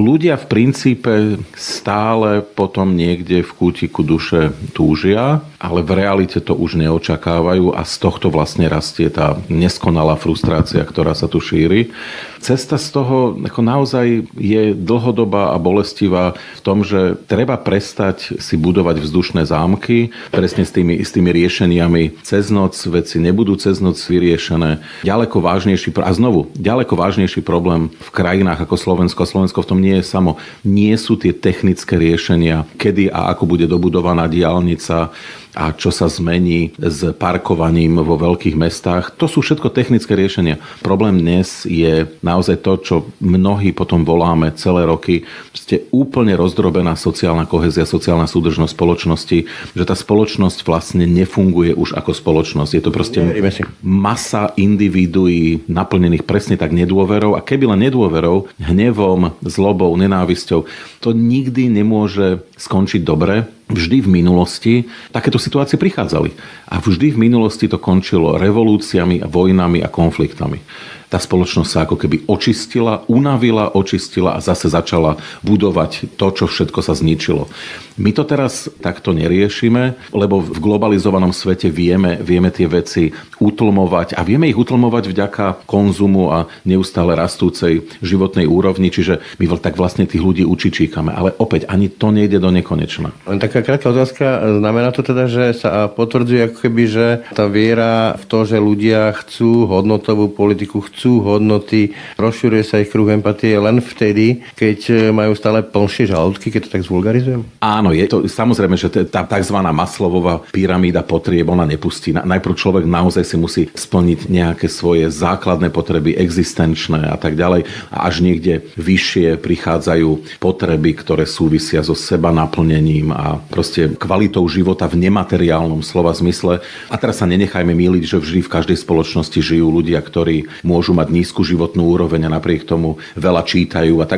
ľudia v princípe stále potom niekde v kútiku duše túžia, ale v realite to už neočakávajú a z tohto vlastne rastie tá neskonalá frustrácia, ktorá sa tu šíri. Cesta z toho ako naozaj je dlhodobá a bolestivá v tom, že treba prestať si budovať vzdušné zámky, presne s tými riešeniami cez noc, veci nebudú cez noc vyriešené. Ďaleko vážnejší problém v krajinách ako Slovensko, a Slovensko v tom nie je samo, nie sú tie technické riešenia, kedy a ako bude dobudovaná diaľnica a čo sa zmení s parkovaním vo veľkých mestách. To sú všetko technické riešenia. Problém dnes je naozaj to, čo mnohí potom voláme celé roky, ste úplne rozdrobená sociálna kohézia, sociálna súdržnosť spoločnosti, že tá spoločnosť vlastne nefunguje už ako spoločnosť. Je to proste masa individuí naplnených presne tak nedôverou a keby len nedôverou, hnevom, zlobou, nenávisťou, to nikdy nemôže skončiť dobre. Vždy v minulosti takéto situácie prichádzali. A vždy v minulosti to končilo revolúciami, vojnami a konfliktami. Tá spoločnosť sa ako keby očistila, unavila, očistila a zase začala budovať to, čo všetko sa zničilo. My to teraz takto neriešime, lebo v globalizovanom svete vieme tie veci utlmovať a vieme ich utlmovať vďaka konzumu a neustále rastúcej životnej úrovni, čiže my tak vlastne tých ľudí učičíkame. Ale opäť, ani to nejde do nekonečna. Len taká krátka otázka, znamená to teda, že sa potvrdzuje ako keby, že tá viera v to, že ľudia chcú hodnotovú politiku, chcú hodnoty, rozširuje sa ich kruh empatie len vtedy, keď majú stále plnšie žalúdky, keď to tak zvulgarizujem? Áno, je to samozrejme, že tá tzv. Maslowová pyramída potrieb, ona nepustí. Najprv človek naozaj si musí splniť nejaké svoje základné potreby, existenčné a tak ďalej. A až niekde vyššie prichádzajú potreby, ktoré súvisia so seba naplnením a proste kvalitou života v nemateriálnom slova zmysle. A teraz sa nenechajme mýliť, že vždy v každej spoločnosti žijú ľudia, ktorí môžu mať nízku životnú úroveň a napriek tomu veľa čítajú a tak.